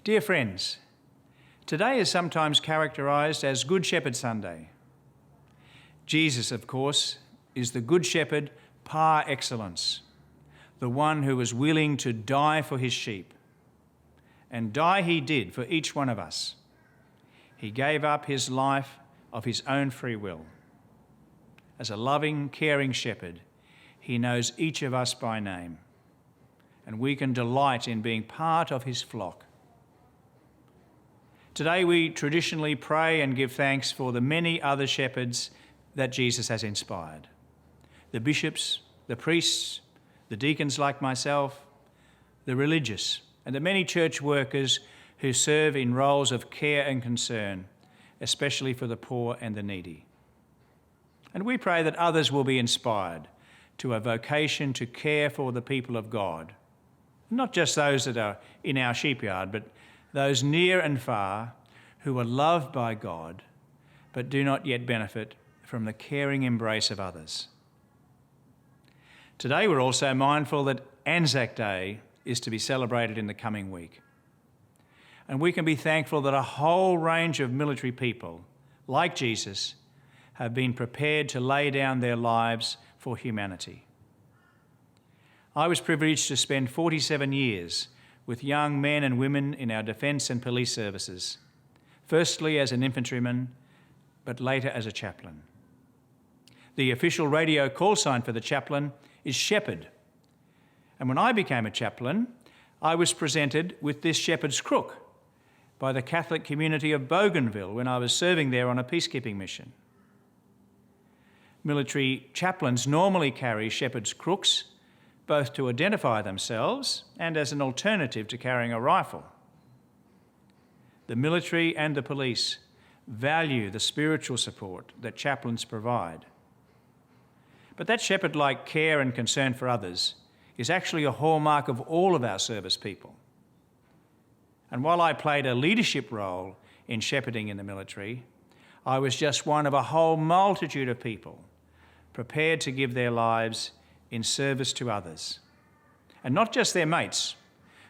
Dear friends, today is sometimes characterised as Good Shepherd Sunday. Jesus, of course, is the Good Shepherd par excellence, the one who was willing to die for his sheep. And die he did for each one of us. He gave up his life of his own free will. As a loving, caring shepherd, he knows each of us by name, and we can delight in being part of his flock. Today we traditionally pray and give thanks for the many other shepherds that Jesus has inspired. The bishops, the priests, the deacons like myself, the religious, and the many church workers who serve in roles of care and concern, especially for the poor and the needy. And we pray that others will be inspired to a vocation to care for the people of God, not just those that are in our sheepyard, but those near and far who are loved by God but do not yet benefit from the caring embrace of others. Today we're also mindful that Anzac Day is to be celebrated in the coming week. And we can be thankful that a whole range of military people, like Jesus, have been prepared to lay down their lives for humanity. I was privileged to spend 47 years with young men and women in our defence and police services, firstly as an infantryman, but later as a chaplain. The official radio call sign for the chaplain is Shepherd. And when I became a chaplain, I was presented with this shepherd's crook by the Catholic community of Bougainville when I was serving there on a peacekeeping mission. Military chaplains normally carry shepherd's crooks, both to identify themselves and as an alternative to carrying a rifle. The military and the police value the spiritual support that chaplains provide. But that shepherd-like care and concern for others is actually a hallmark of all of our service people. And while I played a leadership role in shepherding in the military, I was just one of a whole multitude of people prepared to give their lives in service to others. And not just their mates,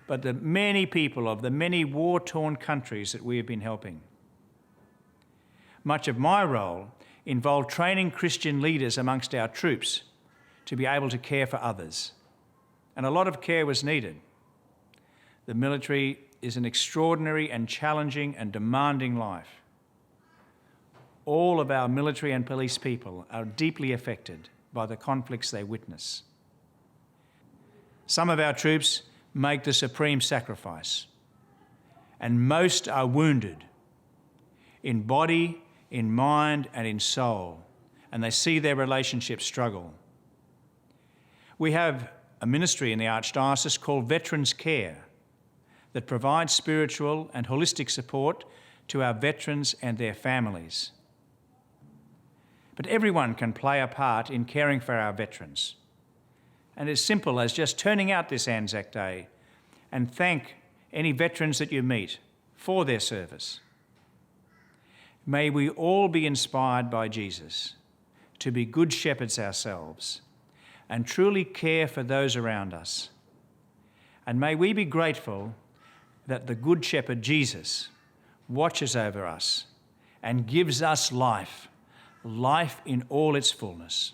but the many people of the many war-torn countries that we have been helping. Much of my role involved training Christian leaders amongst our troops to be able to care for others. And a lot of care was needed. The military is an extraordinary and challenging and demanding life. All of our military and police people are deeply affected by the conflicts they witness. Some of our troops make the supreme sacrifice, and most are wounded in body, in mind, and in soul, and they see their relationships struggle. We have a ministry in the Archdiocese called Veterans Care that provides spiritual and holistic support to our veterans and their families. But everyone can play a part in caring for our veterans. And as simple as just turning out this Anzac Day and thank any veterans that you meet for their service. May we all be inspired by Jesus to be good shepherds ourselves and truly care for those around us. And may we be grateful that the Good Shepherd Jesus watches over us and gives us life in all its fullness.